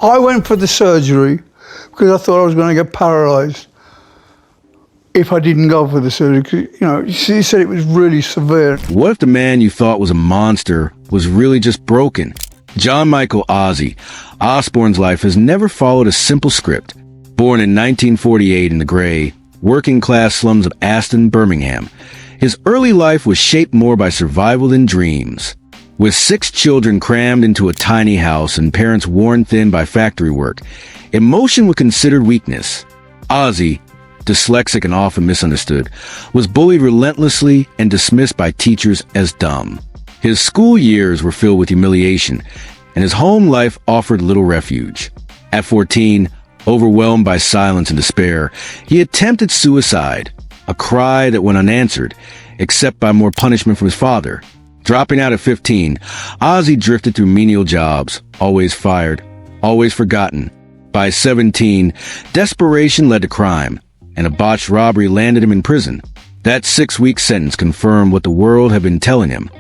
I went for the surgery because I thought I was going to get paralysed if I didn't go for the surgery. 'Cause, he said it was really severe. What if the man you thought was a monster was really just broken? John Michael Ozzy Osbourne's life has never followed a simple script. Born in 1948 in the gray, working-class slums of Aston, Birmingham, his early life was shaped more by survival than dreams. With 6 children crammed into a tiny house and parents worn thin by factory work, emotion was considered weakness. Ozzy, dyslexic and often misunderstood, was bullied relentlessly and dismissed by teachers as dumb. His school years were filled with humiliation, and his home life offered little refuge. At 14, overwhelmed by silence and despair, he attempted suicide, a cry that went unanswered, except by more punishment from his father. Dropping out at 15, Ozzy drifted through menial jobs, always fired, always forgotten. By 17, desperation led to crime, and a botched robbery landed him in prison. That 6-week sentence confirmed what the world had been telling him.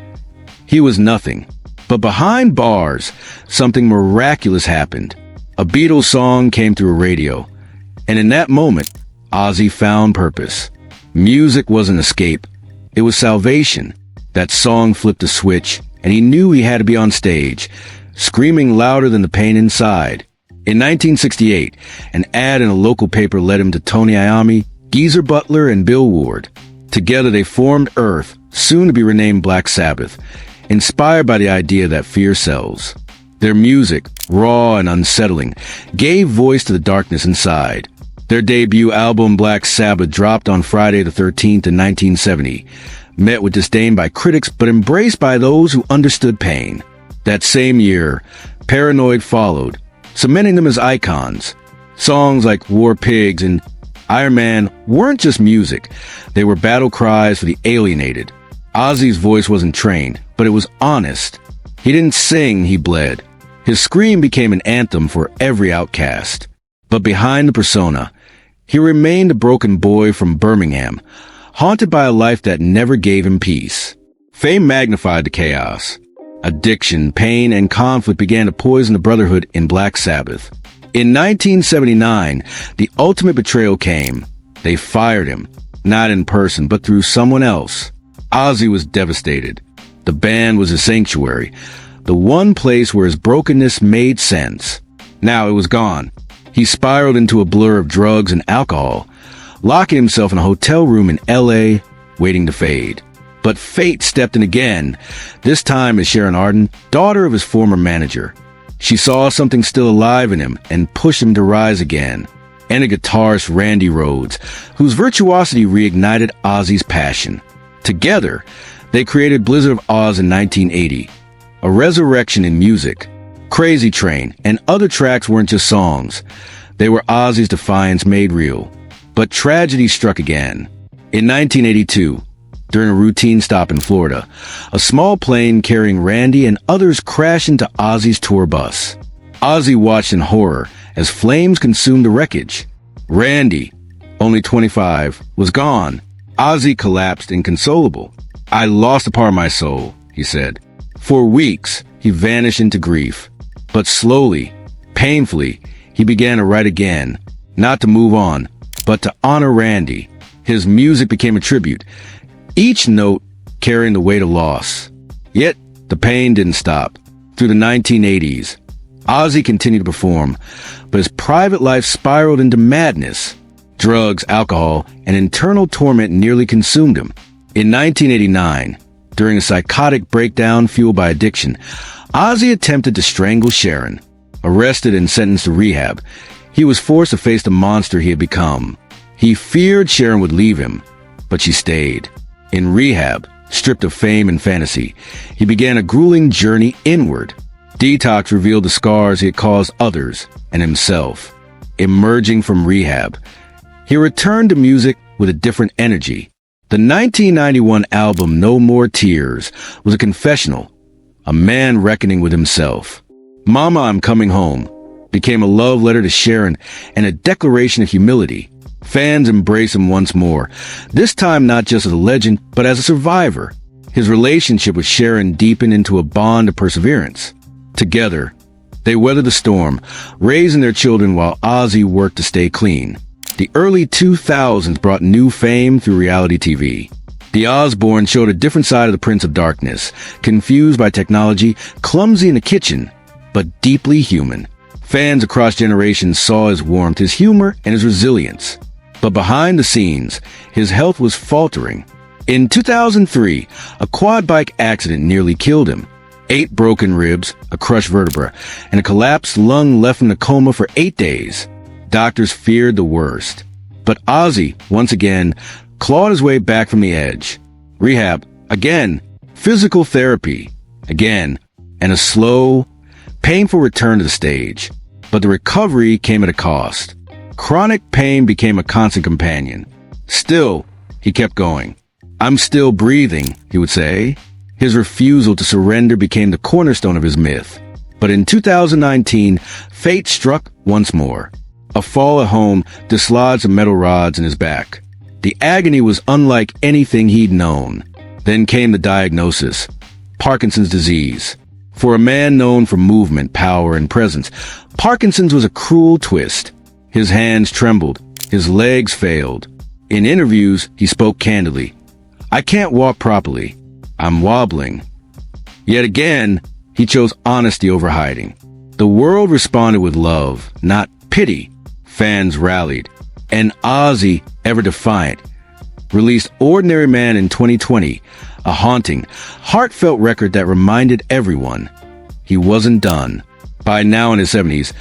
He was nothing. But behind bars, something miraculous happened. A Beatles song came through a radio, and in that moment, Ozzy found purpose. Music wasn't escape. It was salvation. That song flipped a switch, and he knew he had to be on stage, screaming louder than the pain inside. In 1968, an ad in a local paper led him to Tony Iommi, Geezer Butler, and Bill Ward. Together they formed Earth, soon to be renamed Black Sabbath, inspired by the idea that fear sells. Their music, raw and unsettling, gave voice to the darkness inside. Their debut album Black Sabbath dropped on Friday the 13th in 1970, met with disdain by critics but embraced by those who understood pain. That same year, Paranoid followed, cementing them as icons. Songs like War Pigs and Iron Man weren't just music, they were battle cries for the alienated. Ozzy's voice wasn't trained, but it was honest. He didn't sing, he bled. His scream became an anthem for every outcast. But behind the persona, he remained a broken boy from Birmingham, haunted by a life that never gave him peace. Fame magnified the chaos. Addiction, pain, and conflict began to poison the brotherhood in Black Sabbath. In 1979, the ultimate betrayal came. They fired him, not in person, but through someone else. Ozzy was devastated. The band was his sanctuary, the one place where his brokenness made sense. Now it was gone. He spiraled into a blur of drugs and alcohol, locking himself in a hotel room in L.A., waiting to fade. But fate stepped in again, this time as Sharon Osbourne, daughter of his former manager. She saw something still alive in him and pushed him to rise again. And a guitarist, Randy Rhoads, whose virtuosity reignited Ozzy's passion. Together, they created Blizzard of Oz in 1980, a resurrection in music. Crazy Train and other tracks weren't just songs. They were Ozzy's defiance made real. But tragedy struck again. In 1982, during a routine stop in Florida, a small plane carrying Randy and others crashed into Ozzy's tour bus. Ozzy watched in horror as flames consumed the wreckage. Randy, only 25, was gone. Ozzy collapsed inconsolable. "I lost a part of my soul," he said. For weeks, he vanished into grief. But slowly, painfully, he began to write again, not to move on, but to honor Randy. His music became a tribute, each note carrying the weight of loss. Yet, the pain didn't stop. Through the 1980s, Ozzy continued to perform, but his private life spiraled into madness. Drugs, alcohol, and internal torment nearly consumed him. In 1989, during a psychotic breakdown fueled by addiction, Ozzy attempted to strangle Sharon. Arrested and sentenced to rehab, he was forced to face the monster he had become. He feared Sharon would leave him, but she stayed. In rehab, stripped of fame and fantasy, he began a grueling journey inward. Detox revealed the scars he had caused others and himself. Emerging from rehab, he returned to music with a different energy. The 1991 album No More Tears was a confessional, a man reckoning with himself. Mama, I'm Coming Home became a love letter to Sharon and a declaration of humility. Fans embrace him once more, this time not just as a legend, but as a survivor. His relationship with Sharon deepened into a bond of perseverance. Together, They weathered the storm, raising their children while Ozzy worked to stay clean. The early 2000s brought new fame through reality TV. The Osbourne showed a different side of the Prince of Darkness, confused by technology, clumsy in the kitchen, but deeply human. Fans across generations saw his warmth, his humor, and his resilience. But behind the scenes, his health was faltering. In 2003, a quad bike accident nearly killed him. 8 broken ribs, a crushed vertebra, and a collapsed lung left him in a coma for 8 days. Doctors feared the worst. But Ozzy, once again, clawed his way back from the edge. Rehab, again. Physical therapy, again. And a slow, painful return to the stage. But the recovery came at a cost. Chronic pain became a constant companion. Still, he kept going. "I'm still breathing," he would say. His refusal to surrender became the cornerstone of his myth. But in 2019, fate struck once more. A fall at home dislodged the metal rods in his back. The agony was unlike anything he'd known. Then came the diagnosis: Parkinson's disease. For a man known for movement, power, and presence, Parkinson's was a cruel twist. His hands trembled. His legs failed. In interviews, he spoke candidly. "I can't walk properly. I'm wobbling." Yet again, he chose honesty over hiding. The world responded with love, not pity. Fans rallied. And Ozzy, ever defiant, released Ordinary Man in 2020, a haunting, heartfelt record that reminded everyone he wasn't done. By now in his 70s,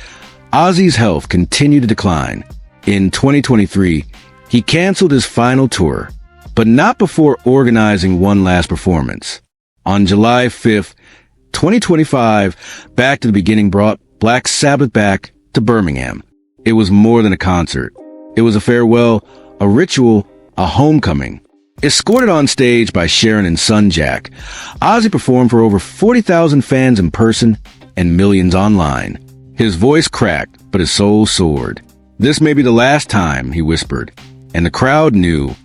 Ozzy's health continued to decline. In 2023, he canceled his final tour, but not before organizing one last performance. On July 5th, 2025, Back to the Beginning brought Black Sabbath back to Birmingham. It was more than a concert. It was a farewell, a ritual, a homecoming. Escorted on stage by Sharon and son Jack, Ozzy performed for over 40,000 fans in person and millions online. His voice cracked, but his soul soared. "This may be the last time," he whispered. And the crowd knew.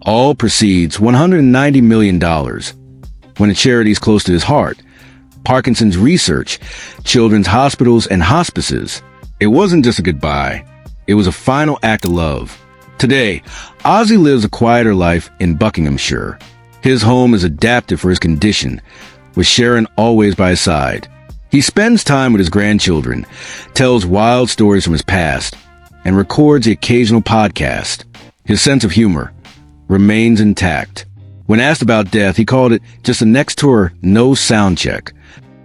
All proceeds $190 million. When a charities close to his heart: Parkinson's research, children's hospitals, and hospices. It wasn't just a goodbye. It was a final act of love. Today, Ozzy lives a quieter life in Buckinghamshire. His home is adapted for his condition, with Sharon always by his side. He spends time with his grandchildren, tells wild stories from his past, and records the occasional podcast. His sense of humor remains intact. When asked about death, he called it just the next tour, no sound check.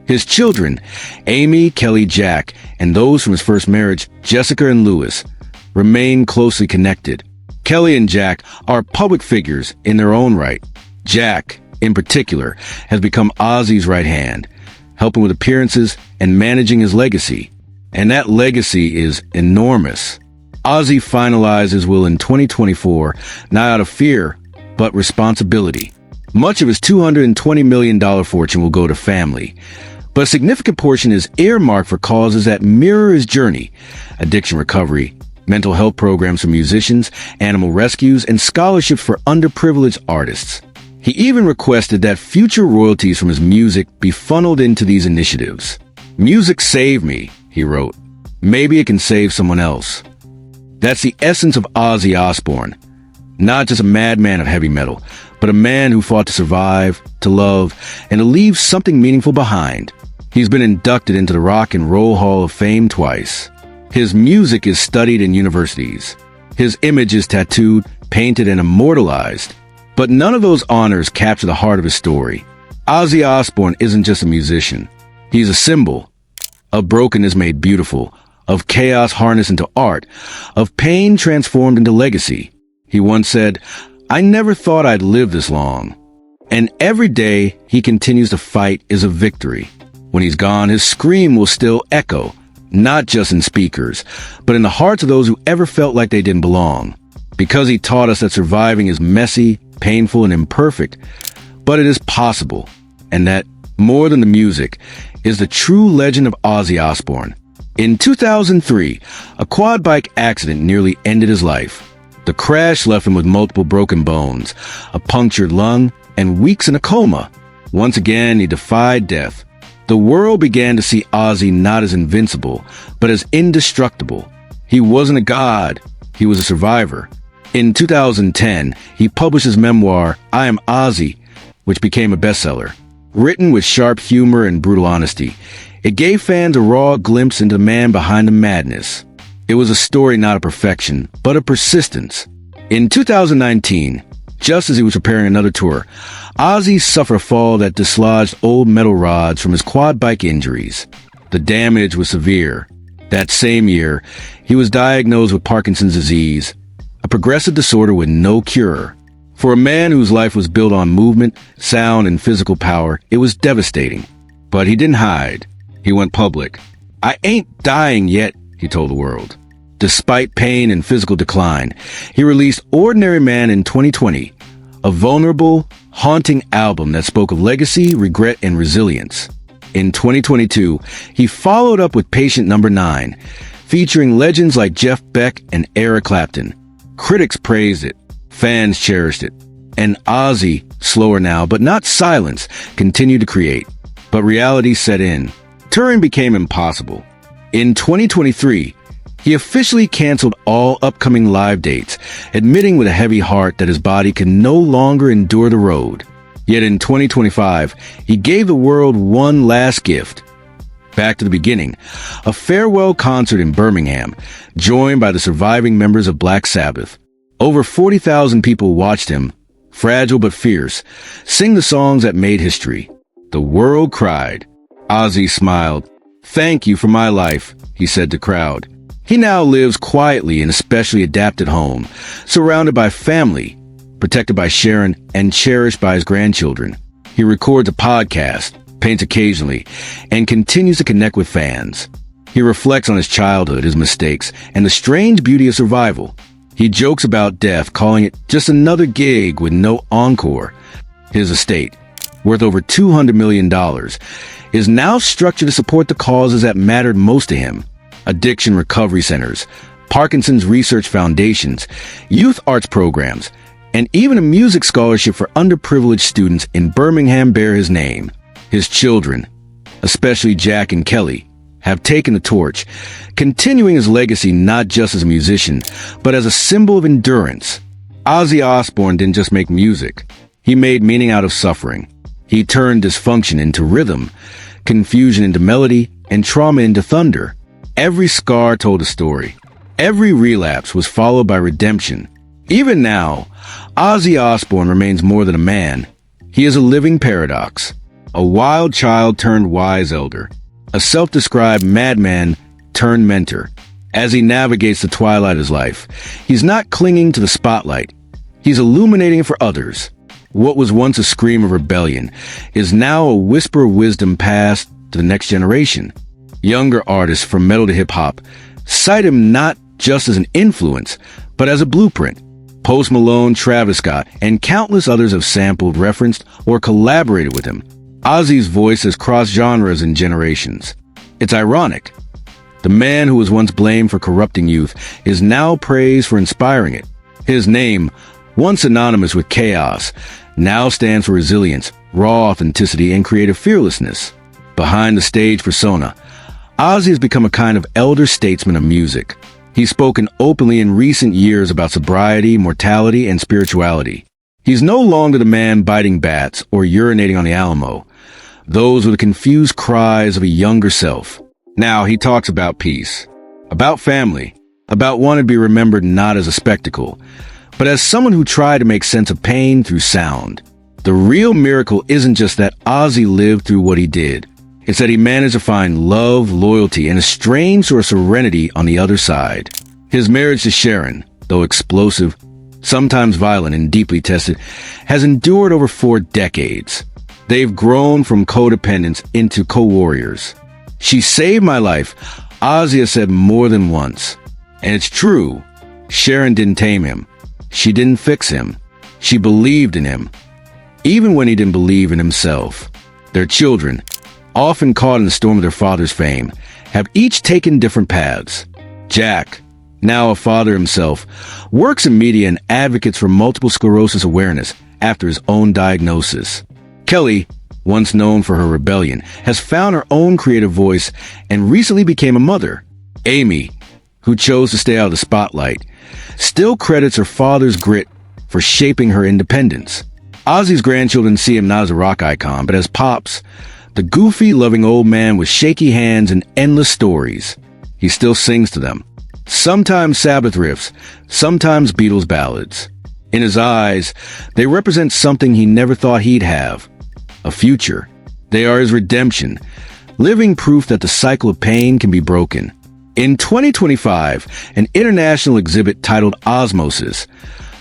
His children, Amy, Kelly, Jack, and those from his first marriage, Jessica and Lewis, remain closely connected. Kelly and Jack are public figures in their own right. Jack, in particular, has become Ozzy's right hand, helping with appearances and managing his legacy. And that legacy is enormous. Ozzy finalized his will in 2024, not out of fear, but responsibility. Much of his $220 million fortune will go to family, but a significant portion is earmarked for causes that mirror his journey: addiction recovery, mental health programs for musicians, animal rescues, and scholarships for underprivileged artists. He even requested that future royalties from his music be funneled into these initiatives. "Music saved me," he wrote. "Maybe it can save someone else." That's the essence of Ozzy Osbourne. Not just a madman of heavy metal, but a man who fought to survive, to love, and to leave something meaningful behind. He's been inducted into the Rock and Roll Hall of Fame twice. His music is studied in universities. His image is tattooed, painted, and immortalized. But none of those honors capture the heart of his story. Ozzy Osbourne isn't just a musician. He's a symbol of brokenness made beautiful, of chaos harnessed into art, of pain transformed into legacy. He once said, "I never thought I'd live this long." And every day he continues to fight is a victory. When he's gone, his scream will still echo, not just in speakers, but in the hearts of those who ever felt like they didn't belong. Because he taught us that surviving is messy, painful, and imperfect, but it is possible. And that, more than the music, is the true legend of Ozzy Osbourne. In 2003, a quad bike accident nearly ended his life. The crash left him with multiple broken bones, a punctured lung, and weeks in a coma. Once again, he defied death. The world began to see Ozzy not as invincible, but as indestructible. He wasn't a god, he was a survivor. In 2010, he published his memoir, I Am Ozzy, which became a bestseller. Written with sharp humor and brutal honesty, it gave fans a raw glimpse into the man behind the madness. It was a story not of perfection, but of persistence. In 2019, just as he was preparing another tour, Ozzy suffered a fall that dislodged old metal rods from his quad bike injuries. The damage was severe. That same year, he was diagnosed with Parkinson's disease, a progressive disorder with no cure. For a man whose life was built on movement, sound, and physical power, it was devastating. But he didn't hide. He went public. I ain't dying yet, he told the world. Despite pain and physical decline, he released Ordinary Man in 2020, a vulnerable, haunting album that spoke of legacy, regret, and resilience. In 2022, he followed up with Patient Number 9, featuring legends like Jeff Beck and Eric Clapton. Critics praised it, fans cherished it, and Ozzy, slower now but not silenced, continued to create. But reality set in. Touring became impossible. In 2023, he officially canceled all upcoming live dates, admitting with a heavy heart that his body could no longer endure the road. Yet in 2025, he gave the world one last gift. Back to the beginning, a farewell concert in Birmingham, joined by the surviving members of Black Sabbath. Over 40,000 people watched him, fragile but fierce, sing the songs that made history. The world cried. Ozzy smiled. Thank you for my life, he said to the crowd. He now lives quietly in a specially adapted home, surrounded by family, protected by Sharon, and cherished by his grandchildren. He records a podcast, paints occasionally, and continues to connect with fans. He reflects on his childhood, his mistakes, and the strange beauty of survival. He jokes about death, calling it just another gig with no encore. His estate, worth over $200 million, is now structured to support the causes that mattered most to him. Addiction recovery centers, Parkinson's research foundations, youth arts programs, and even a music scholarship for underprivileged students in Birmingham bear his name. His children, especially Jack and Kelly, have taken the torch, continuing his legacy not just as a musician, but as a symbol of endurance. Ozzy Osbourne didn't just make music. He made meaning out of suffering. He turned dysfunction into rhythm, confusion into melody, and trauma into thunder. Every scar told a story. Every relapse was followed by redemption. Even now, Ozzy Osbourne remains more than a man. He is a living paradox. A wild child turned wise elder. A self-described madman turned mentor. As he navigates the twilight of his life, he's not clinging to the spotlight. He's illuminating it for others. What was once a scream of rebellion is now a whisper of wisdom passed to the next generation. Younger artists from metal to hip-hop cite him not just as an influence, but as a blueprint. Post Malone, Travis Scott, and countless others have sampled, referenced, or collaborated with him. Ozzy's voice has crossed genres and generations. It's ironic. The man who was once blamed for corrupting youth is now praised for inspiring it. His name, once synonymous with chaos, now stands for resilience, raw authenticity, and creative fearlessness. Behind the stage persona, Ozzy has become a kind of elder statesman of music. He's spoken openly in recent years about sobriety, mortality, and spirituality. He's no longer the man biting bats or urinating on the Alamo. Those were the confused cries of a younger self. Now he talks about peace, about family, about wanting to be remembered not as a spectacle, but as someone who tried to make sense of pain through sound. The real miracle isn't just that Ozzy lived through what he did. It's that he managed to find love, loyalty, and a strange sort of serenity on the other side. His marriage to Sharon, though explosive, sometimes violent and deeply tested, has endured over 4 decades. They've grown from codependents into co-warriors. She saved my life, Ozzy has said more than once. And it's true. Sharon didn't tame him. She didn't fix him. She believed in him, even when he didn't believe in himself. Their children, often caught in the storm of their father's fame, have each taken different paths. Jack, now a father himself, works in media and advocates for multiple sclerosis awareness after his own diagnosis. Kelly, once known for her rebellion, has found her own creative voice and recently became a mother. Amy, who chose to stay out of the spotlight, still credits her father's grit for shaping her independence. Ozzy's grandchildren see him not as a rock icon, but as Pops, the goofy, loving old man with shaky hands and endless stories. He still sings to them. Sometimes Sabbath riffs, sometimes Beatles ballads. In his eyes, they represent something he never thought he'd have. A future. They are his redemption, living proof that the cycle of pain can be broken. In 2025, an international exhibit titled Osmosis,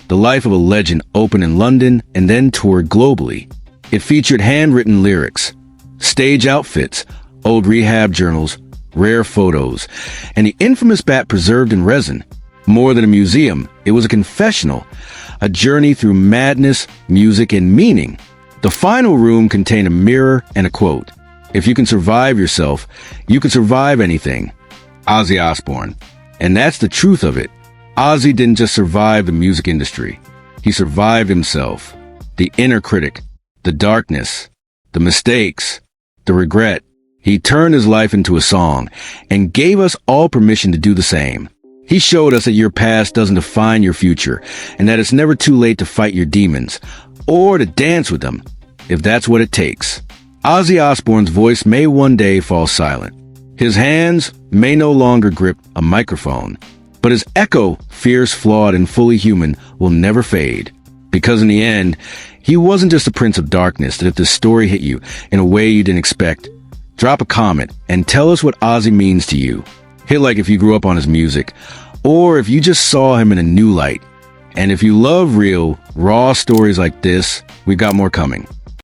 The Life of a Legend, opened in London and then toured globally. It featured handwritten lyrics, stage outfits, old rehab journals, rare photos, and the infamous bat preserved in resin. More than a museum, it was a confessional, a journey through madness, music, and meaning. The final room contained a mirror and a quote: "If you can survive yourself, you can survive anything." Ozzy Osbourne. And that's the truth of it. Ozzy didn't just survive the music industry. He survived himself. The inner critic, the darkness, the mistakes, the regret. He turned his life into a song and gave us all permission to do the same. He showed us that your past doesn't define your future and that it's never too late to fight your demons or to dance with them, if that's what it takes. Ozzy Osbourne's voice may one day fall silent. His hands may no longer grip a microphone, but his echo, fierce, flawed, and fully human, will never fade. Because in the end, he wasn't just a prince of darkness. That if this story hit you in a way you didn't expect, drop a comment and tell us what Ozzy means to you. Hit like if you grew up on his music, or if you just saw him in a new light. And if you love real, raw stories like this, we've got more coming.